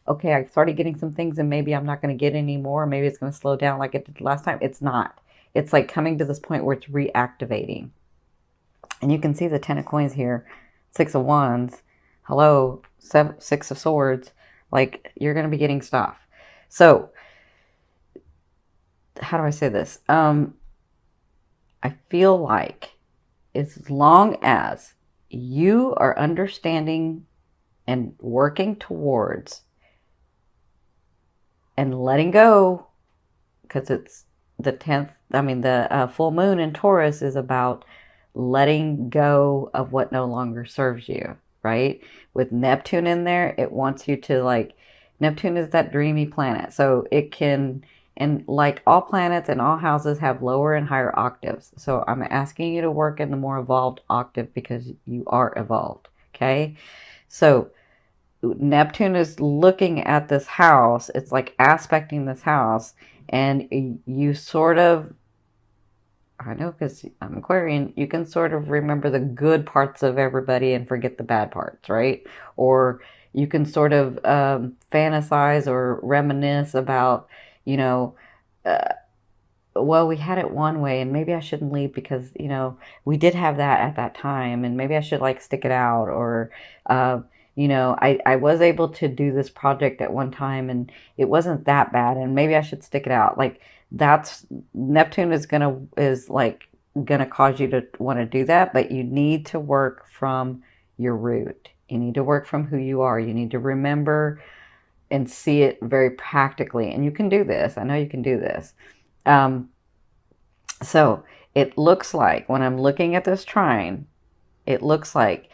okay, I started getting some things and maybe I'm not going to get any more. Maybe it's going to slow down like it did last time. It's not. It's like coming to this point where it's reactivating. And you can see the 10 of coins here, 6 of wands, hello, seven, 6 of swords. Like, you're going to be getting stuff. So, how do I say this? I feel like as long as you are understanding and working towards and letting go, because it's the 10th, I mean, the full moon in Taurus is about letting go of what no longer serves you, right? With Neptune in there, it wants you to, like, Neptune is that dreamy planet. So it can, and like all planets and all houses have lower and higher octaves. So I'm asking you to work in the more evolved octave because you are evolved, okay? So Neptune is looking at this house. It's like aspecting this house, and you sort of, I know because I'm Aquarian, you can sort of remember the good parts of everybody and forget the bad parts, right? Or you can sort of fantasize or reminisce about, you know, uh, well, we had it one way, and maybe I shouldn't leave because, we did have that at that time, and maybe I should like stick it out, or, uh, I was able to do this project at one time, and it wasn't that bad, and maybe I should stick it out. Like, that's Neptune is like gonna cause you to want to do that, but you need to work from your root. You need to work from who you are. You need to remember and see it very practically, and you can do this. I know you can do this. Um, so it looks like when I'm looking at this trine, it looks like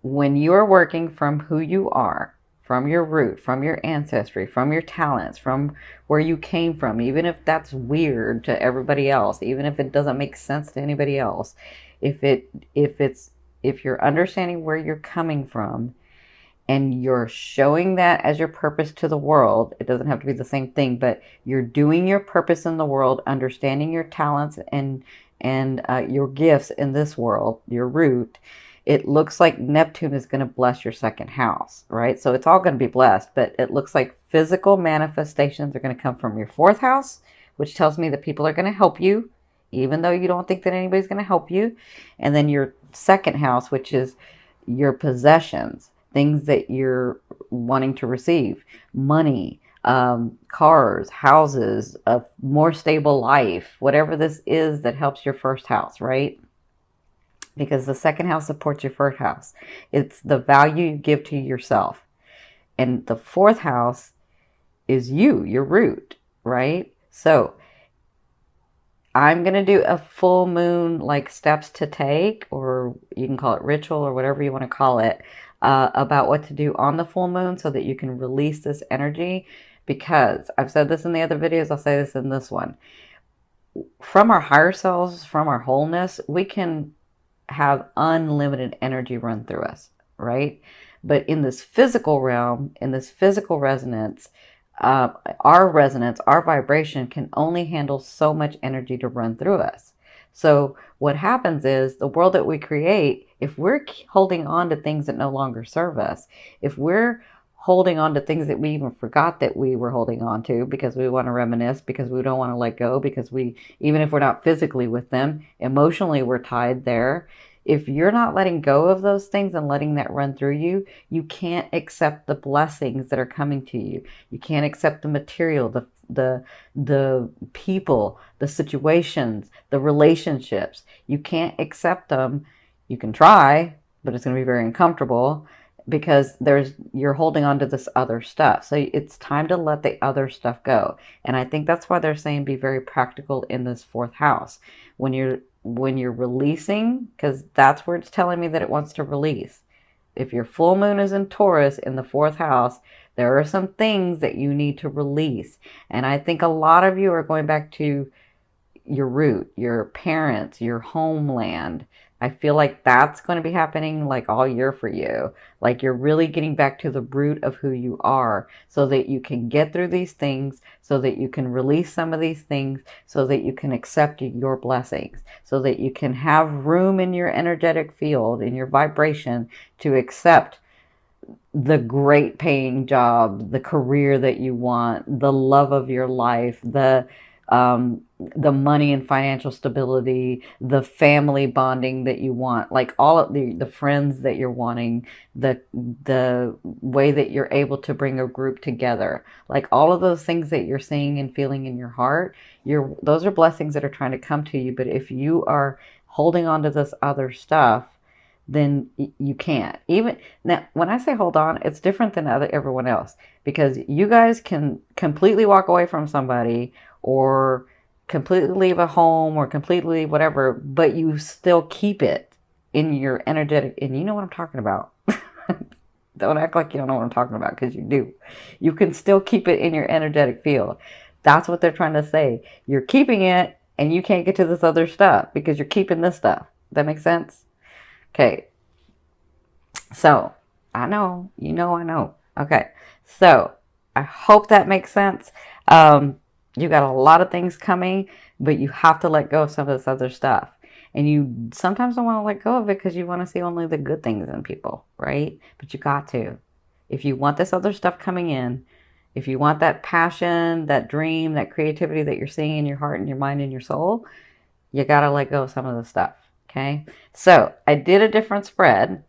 when you are working from who you are, from your root, from your ancestry, from your talents, from where you came from, even if that's weird to everybody else, even if it doesn't make sense to anybody else, if it if you're understanding where you're coming from and you're showing that as your purpose to the world, it doesn't have to be the same thing, but you're doing your purpose in the world, understanding your talents and your gifts in this world, your root. It looks like Neptune is going to bless your second house, right? So it's all going to be blessed, but it looks like physical manifestations are going to come from your fourth house, which tells me that people are going to help you, even though you don't think that anybody's going to help you. And then your second house, which is your possessions, things that you're wanting to receive, money, cars, houses, a more stable life, whatever this is that helps your first house, right? Because the second house supports your first house. It's the value you give to yourself. And the fourth house is you, your root, right? So I'm going to do a full moon, like steps to take, or you can call it ritual or whatever you want to call it, about what to do on the full moon so that you can release this energy. Because I've said this in the other videos, I'll say this in this one. From our higher selves, from our wholeness, we can have unlimited energy run through us, right? But in this physical realm, in this physical resonance, our resonance, our vibration can only handle so much energy to run through us. So what happens is the world that we create, if we're holding on to things that no longer serve us, if we're holding on to things that we even forgot that we were holding on to because we want to reminisce, because we don't want to let go, because we, even if we're not physically with them, emotionally we're tied there. If you're not letting go of those things and letting that run through you, you can't accept the blessings that are coming to you. You can't accept the material, the people, the situations, the relationships. You can't accept them. You can try, but it's going to be very uncomfortable because you're holding on to this other stuff. So it's time to let the other stuff go. And I think that's why they're saying be very practical in this fourth house. When you're releasing, because that's where it's telling me that it wants to release. If your full moon is in Taurus in the fourth house, there are some things that you need to release. And I think a lot of you are going back to your root, your parents, your homeland. I feel like that's going to be happening like all year for you. Like you're really getting back to the root of who you are so that you can get through these things, so that you can release some of these things, so that you can accept your blessings, so that you can have room in your energetic field, in your vibration to accept the great paying job, the career that you want, the love of your life, the money and financial stability, the family bonding that you want, like all of the friends that you're wanting, the way that you're able to bring a group together, like all of those things that you're seeing and feeling in your heart, those are blessings that are trying to come to you. But if you are holding on to this other stuff, then you can't. Even now, when I say hold on, it's different than everyone else, because you guys can completely walk away from somebody, or completely leave a home, or completely leave whatever, but you still keep it in your energetic, and you know what I'm talking about. Don't act like you don't know what I'm talking about, because you do. You can still keep it in your energetic field. That's what they're trying to say. You're keeping it, and you can't get to this other stuff because you're keeping this stuff. That makes sense? Okay, so I know, I know. Okay, so I hope that makes sense. You got a lot of things coming, but you have to let go of some of this other stuff. And you sometimes don't want to let go of it because you want to see only the good things in people, right? But you got to. If you want this other stuff coming in, if you want that passion, that dream, that creativity that you're seeing in your heart and your mind and your soul, you got to let go of some of the stuff. Okay. So I did a different spread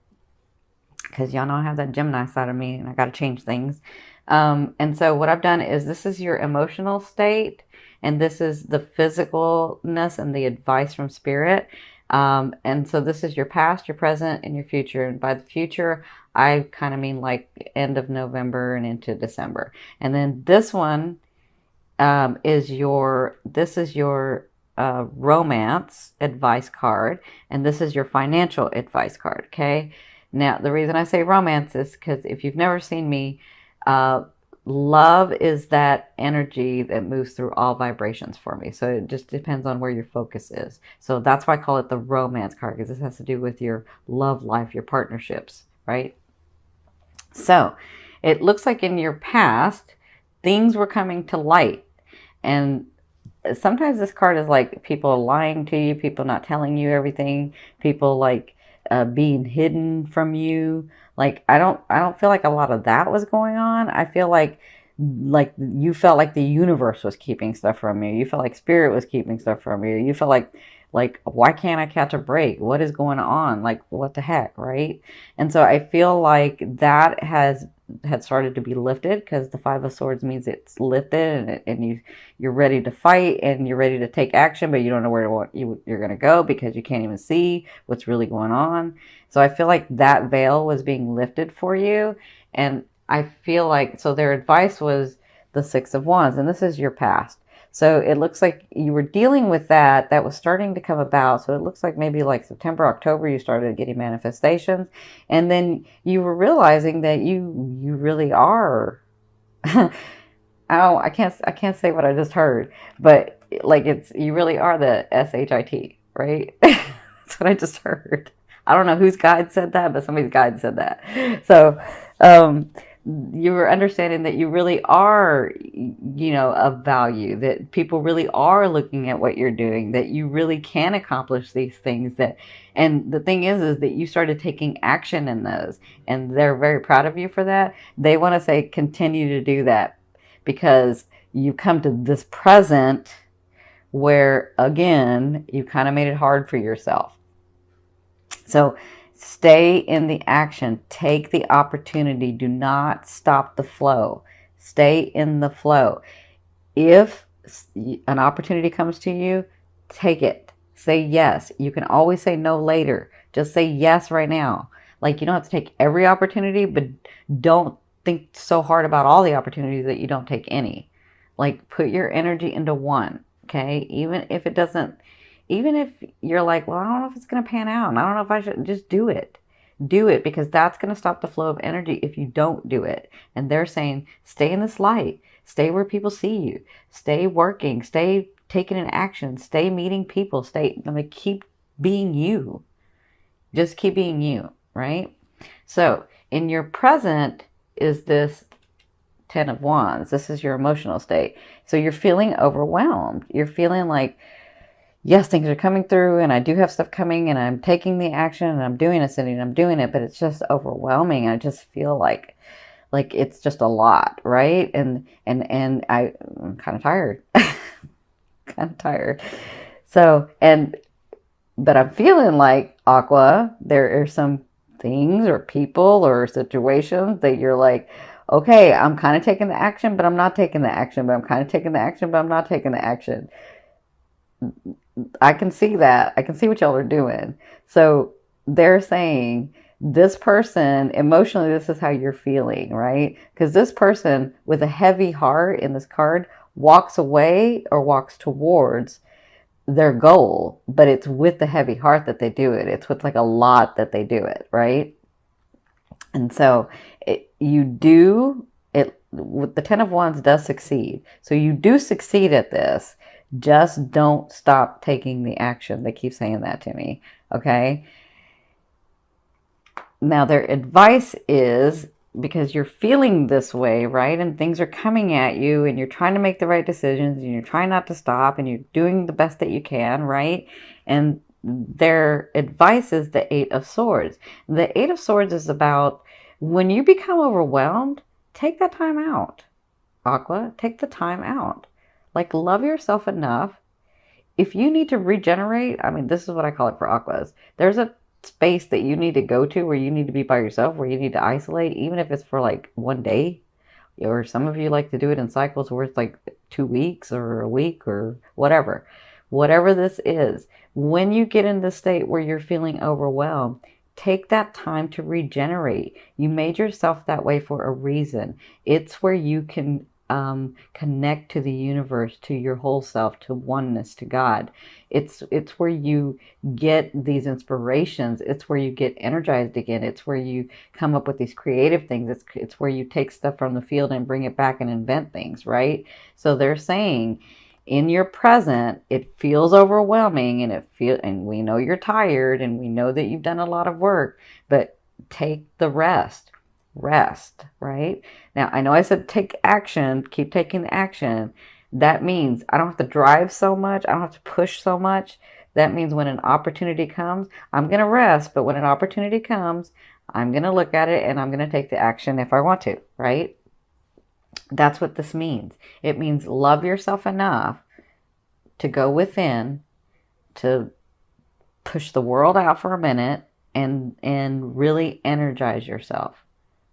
because y'all know I have that Gemini side of me and I got to change things. And so what I've done is, this is your emotional state, and this is the physicalness and the advice from spirit. And so this is your past, your present, and your future. And by the future, I kind of mean like end of November and into December. And then this one this is your romance advice card, and this is your financial advice card. Okay. Now, the reason I say romance is because if you've never seen me, uh, love is that energy that moves through all vibrations for me. So it just depends on where your focus is. So that's why I call it the romance card, because this has to do with your love life, your partnerships, right? So it looks like in your past, things were coming to light. And sometimes this card is like people lying to you, people not telling you everything, people like being hidden from you. Like I don't feel like a lot of that was going on. I feel like you felt like the universe was keeping stuff from you. You felt like spirit was keeping stuff from you. You felt like why can't I catch a break? What is going on? Like what the heck, right? And so I feel like that had started to be lifted, because the Five of Swords means it's lifted, and you're ready to fight, and you're ready to take action, but you don't know where you're going to go because you can't even see what's really going on. So I feel like that veil was being lifted for you. And I feel like, so their advice was the Six of Wands, and this is your past. So it looks like you were dealing with that was starting to come about. So it looks like maybe like September, October, you started getting manifestations. And then you were realizing that you really are. Oh, I can't say what I just heard, but like you really are the SHIT, right? That's what I just heard. I don't know whose guide said that, but somebody's guide said that. So, you were understanding that you really are, of value, that people really are looking at what you're doing, that you really can accomplish these things, and the thing is that you started taking action in those, and they're very proud of you for that. They want to say, continue to do that, because you come to this present where, again, you kind of made it hard for yourself. So stay in the action. Take the opportunity. Do not stop the flow. Stay in the flow. If an opportunity comes to you, take it. Say yes. You can always say no later. Just say yes right now. Like, you don't have to take every opportunity, but don't think so hard about all the opportunities that you don't take any. Like, put your energy into one, okay? Even if you're like, well, I don't know if it's going to pan out, and I don't know if I should, just do it. Do it, because that's going to stop the flow of energy if you don't do it. And they're saying, stay in this light. Stay where people see you. Stay working. Stay taking an action. Stay meeting people. Keep being you. Just keep being you, right? So in your present is this Ten of Wands. This is your emotional state. So you're feeling overwhelmed. You're feeling like yes, things are coming through and I do have stuff coming and I'm taking the action and I'm doing it, Cindy, and I'm doing it, but it's just overwhelming. I just feel like it's just a lot, right? And I'm kind of tired. Kind of tired. So, and but I'm feeling like, Aqua, there are some things or people or situations that you're like, okay, I'm kind of taking the action, but I'm not taking the action, but I'm kind of taking the action, but I'm not taking the action. I can see that. I can see what y'all are doing. So they're saying this person, emotionally, this is how you're feeling, right? Because this person with a heavy heart in this card walks away or walks towards their goal, but it's with the heavy heart that they do it. It's with like a lot that they do it, right? And so you do it with the 10 of Wands does succeed. So you do succeed at this. Just don't stop taking the action. They keep saying that to me. Okay. Now, their advice is, because you're feeling this way, right? And things are coming at you and you're trying to make the right decisions and you're trying not to stop and you're doing the best that you can, right? And their advice is the Eight of Swords. The Eight of Swords is about when you become overwhelmed, take that time out. Aqua, take the time out. Like, love yourself enough. If you need to regenerate, I mean, this is what I call it for Aquas. There's a space that you need to go to where you need to be by yourself, where you need to isolate, even if it's for like one day. Or some of you like to do it in cycles where it's like 2 weeks or a week or whatever. Whatever this is, when you get in the state where you're feeling overwhelmed, take that time to regenerate. You made yourself that way for a reason. It's where you can connect to the universe, to your whole self, to oneness, to God. It's where you get these inspirations. It's where you get energized again. It's where you come up with these creative things. It's where you take stuff from the field and bring it back and invent things, right? So they're saying, in your present, it feels overwhelming and we know you're tired and we know that you've done a lot of work, but take the rest, right? Now, I know I said take action, keep taking the action. That means I don't have to drive so much, I don't have to push so much. That means when an opportunity comes, I'm going to rest, but when an opportunity comes, I'm going to look at it and I'm going to take the action if I want to, right? That's what this means. It means love yourself enough to go within, to push the world out for a minute and really energize yourself,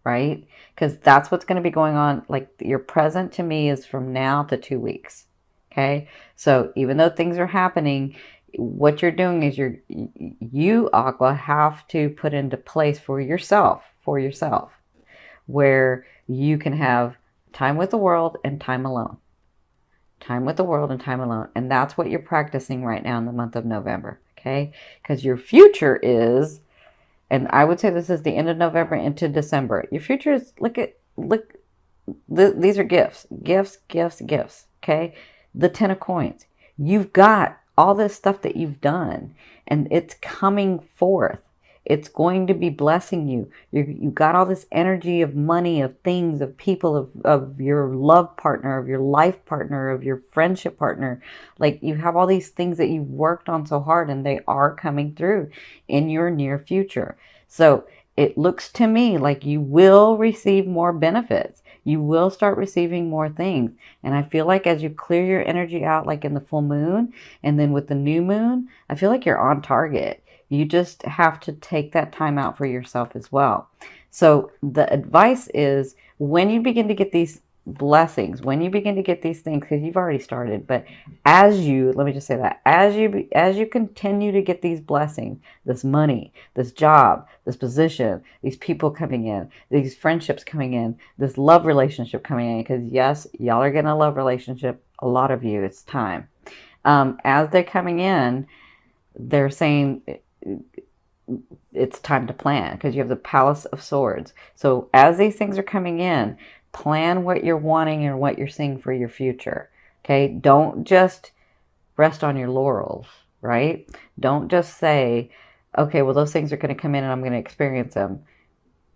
right? Because that's what's going to be going on. Like, your present to me is from now to 2 weeks. Okay. So even though things are happening, what you're doing is you, Aqua, have to put into place for yourself, where you can have time with the world and time alone. Time with the world and time alone. And that's what you're practicing right now in the month of November. Okay. Because your future is, and I would say this is the end of November into December. Your future is, these are gifts. Okay. The 10 of coins. You've got all this stuff that you've done and it's coming forth. It's going to be blessing you. You've got all this energy of money, of things, of people, of your love partner, of your life partner, of your friendship partner. Like, you have all these things that you've worked on so hard and they are coming through in your near future. So it looks to me like you will receive more benefits. You will start receiving more things. And I feel like as you clear your energy out, like in the full moon and then with the new moon, I feel like you're on target. You just have to take that time out for yourself as well. So the advice is, when you begin to get these blessings, when you begin to get these things, because you've already started, but let me just say that, as you continue to get these blessings, this money, this job, this position, these people coming in, these friendships coming in, this love relationship coming in, because yes, y'all are getting a love relationship, a lot of you, it's time. As they're coming in, they're saying it's time to plan, because you have the Palace of Swords. So as these things are coming in, plan what you're wanting and what you're seeing for your future. Okay. Don't just rest on your laurels, right? Don't just say, okay, well, those things are going to come in and I'm going to experience them.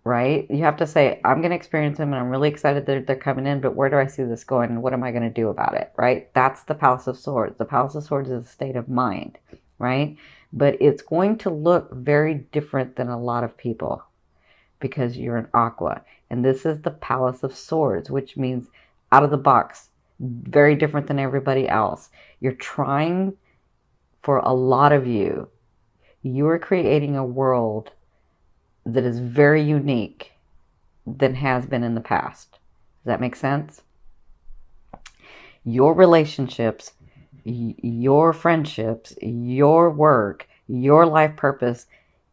right? You have to say, I'm going to experience them and I'm really excited that they're coming in, but where do I see this going and what am I going to do about it, right? That's the Palace of Swords. The Palace of Swords is a state of mind, right? But it's going to look very different than a lot of people because you're an Aqua. And this is the Palace of Swords, which means out of the box, very different than everybody else. You're trying, for a lot of you, you're creating a world that is very unique than has been in the past. Does that make sense? Your relationships, your friendships, your work, your life purpose,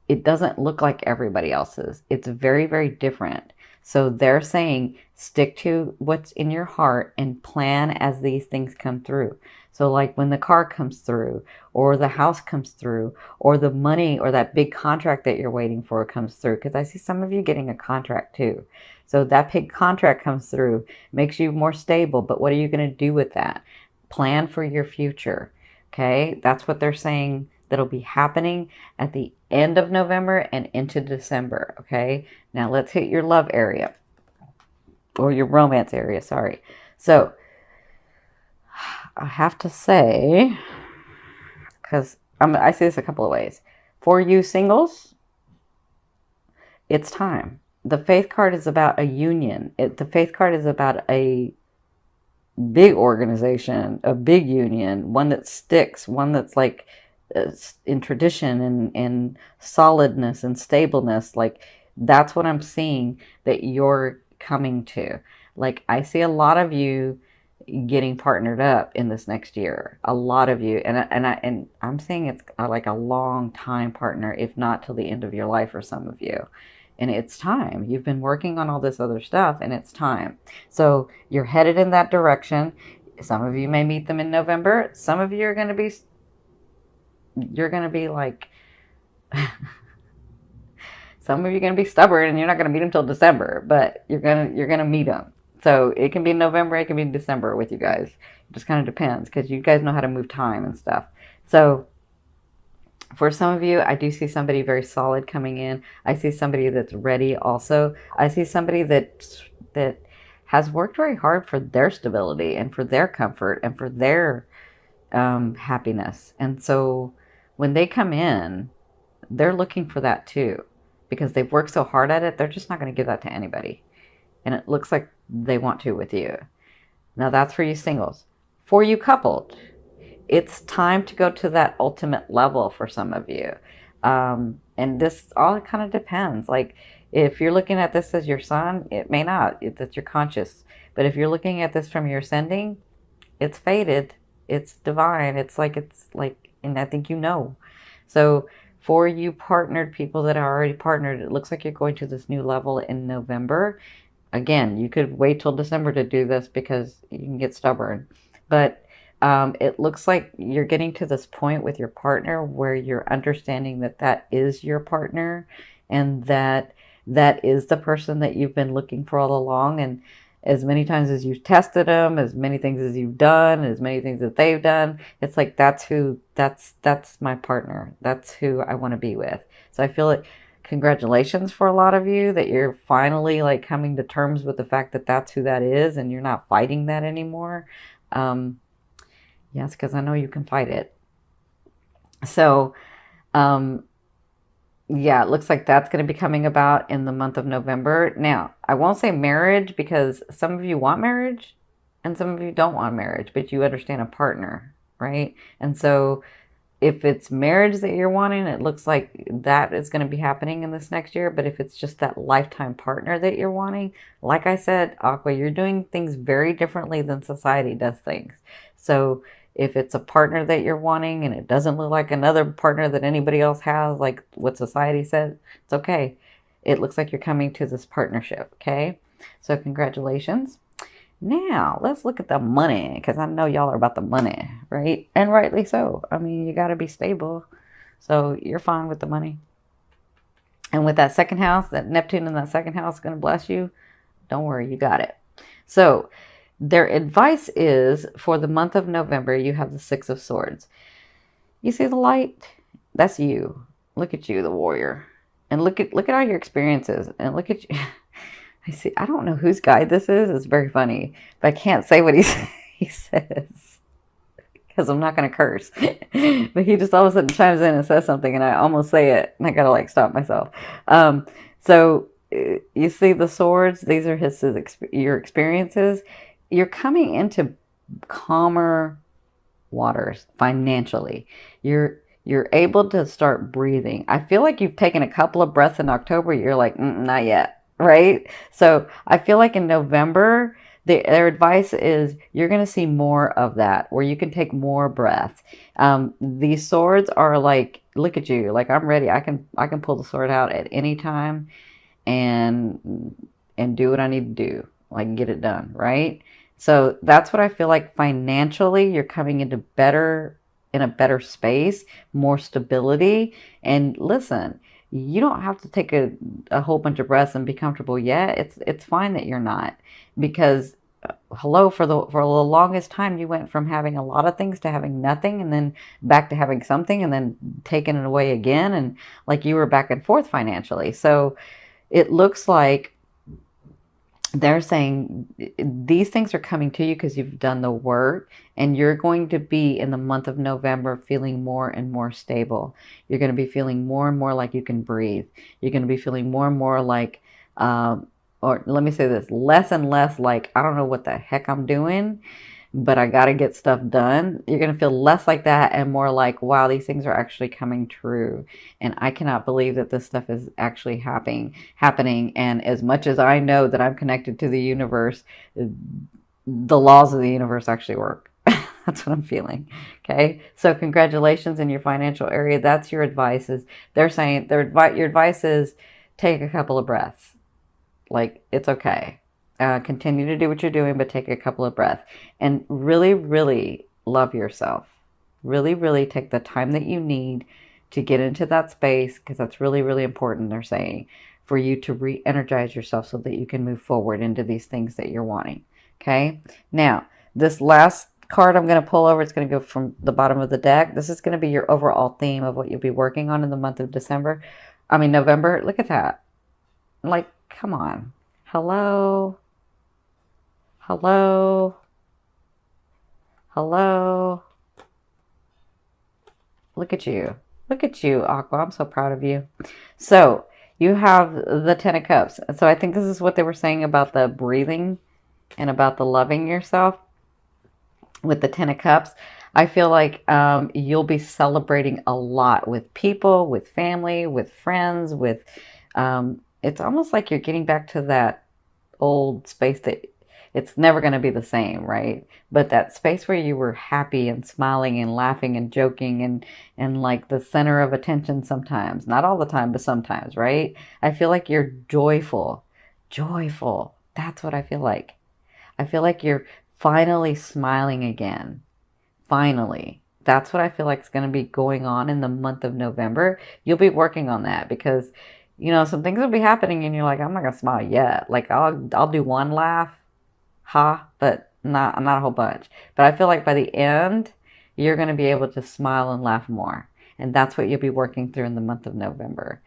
it doesn't look like everybody else's. It's very, very different. So they're saying stick to what's in your heart and plan as these things come through. So like when the car comes through or the house comes through or the money or that big contract that you're waiting for comes through, because I see some of you getting a contract too. So that big contract comes through, makes you more stable, but what are you going to do with that? Plan for your future. Okay, that's what they're saying that'll be happening at the end of November and into December. Okay, now let's hit your love area or your romance area. Sorry. So I have to say, because I see this a couple of ways. For you singles, it's time. The Faith card is about a union. The Faith card is about a big organization, a big union, one that sticks, one that's like in tradition and solidness and stableness. Like that's what I'm seeing that you're coming to. Like I see a lot of you getting partnered up in this next year. A lot of you, and I'm saying it's like a long time partner, if not till the end of your life for some of you. And it's time. You've been working on all this other stuff and it's time. So you're headed in that direction. Some of you may meet them in November. Some of you are going to be, you're going to be like, some of you are going to be stubborn and you're not going to meet them till December, but you're going to meet them. So it can be November, it can be December with you guys. It just kind of depends because you guys know how to move time and stuff. So for some of you, I do see somebody very solid coming in. I see somebody that's ready also. I see somebody that has worked very hard for their stability and for their comfort and for their happiness. And so when they come in, they're looking for that too. Because they've worked so hard at it, they're just not going to give that to anybody. And it looks like they want to with you. Now that's for you singles. For you coupled, it's time to go to that ultimate level for some of you. And this all kind of depends. Like if you're looking at this as your sun, it may not. That's your conscious. But if you're looking at this from your ascending, it's fated. It's divine. It's like, and I think you know. So for you partnered people that are already partnered, it looks like you're going to this new level in November. Again, you could wait till December to do this because you can get stubborn. But it looks like you're getting to this point with your partner where you're understanding that that is your partner and that that is the person that you've been looking for all along. And as many times as you've tested them, as many things as you've done, as many things that they've done, it's like that's my partner. That's who I want to be with. So I feel like congratulations for a lot of you that you're finally like coming to terms with the fact that that's who that is and you're not fighting that anymore. Yes, because I know you can fight it. So, yeah, it looks like that's going to be coming about in the month of November. Now, I won't say marriage because some of you want marriage and some of you don't want marriage, but you understand a partner, right? And so if it's marriage that you're wanting, it looks like that is going to be happening in this next year. But if it's just that lifetime partner that you're wanting, like I said, Aqua, you're doing things very differently than society does things. So if it's a partner that you're wanting and it doesn't look like another partner that anybody else has, like what society says, it's okay. It looks like you're coming to this partnership, okay? So congratulations. Now, let's look at the money, because I know y'all are about the money, right? And rightly so. I mean, you got to be stable. So you're fine with the money. And with that second house, that Neptune in that second house is going to bless you. Don't worry, you got it. So their advice is for the month of November, you have the Six of Swords. You see the light? That's you. Look at you, the warrior. And look at all your experiences, and look at you. I see. I don't know whose guide this is. It's very funny, but I can't say what he says because I'm not going to curse. But he just all of a sudden chimes in and says something, and I almost say it, and I gotta like stop myself. So you see the swords. These are your experiences. You're coming into calmer waters financially. You're able to start breathing. I feel like you've taken a couple of breaths in October. You're like, not yet, right? So I feel like in November, their advice is you're going to see more of that, where you can take more breaths. These swords are like, look at you, like I'm ready. I can pull the sword out at any time, and do what I need to do, like get it done, right? So that's what I feel like financially. You're coming into in a better space, more stability. And listen, you don't have to take a whole bunch of breaths and be comfortable yet. It's fine that you're not, because hello, for the longest time you went from having a lot of things to having nothing, and then back to having something, and then taking it away again, and like you were back and forth financially. So it looks like they're saying these things are coming to you because you've done the work, and you're going to be in the month of November feeling more and more stable. You're going to be feeling more and more like you can breathe. You're going to be feeling more and more like, or let me say this, less and less like, I don't know what the heck I'm doing, but I got to get stuff done. You're going to feel less like that and more like, wow, these things are actually coming true. And I cannot believe that this stuff is actually happening. And as much as I know that I'm connected to the universe, the laws of the universe actually work. That's what I'm feeling. Okay. So congratulations in your financial area. That's your advice. Is they're saying your advice is take a couple of breaths. Like, it's okay. Continue to do what you're doing, but take a couple of breaths and really, really love yourself. Really, really take the time that you need to get into that space, because that's really, really important, they're saying, for you to re-energize yourself so that you can move forward into these things that you're wanting. Okay. Now, this last card I'm going to pull over, it's going to go from the bottom of the deck. This is going to be your overall theme of what you'll be working on in the month of November. Look at that. Like, come on. Hello. Hello. Hello. Look at you. Look at you, Aqua. I'm so proud of you. So you have the Ten of Cups. So I think this is what they were saying about the breathing and about the loving yourself. With the Ten of Cups, I feel like you'll be celebrating a lot with people, with family, with friends, with it's almost like you're getting back to that old space that it's never going to be the same, right? But that space where you were happy and smiling and laughing and joking and like the center of attention sometimes, not all the time, but sometimes, right? I feel like you're joyful. Joyful. That's what I feel like. I feel like you're finally smiling again. Finally. That's what I feel like is going to be going on in the month of November. You'll be working on that because, some things will be happening and you're like, I'm not going to smile yet. Like I'll do one laugh, but not a whole bunch. But I feel like by the end, you're going to be able to smile and laugh more. And that's what you'll be working through in the month of November.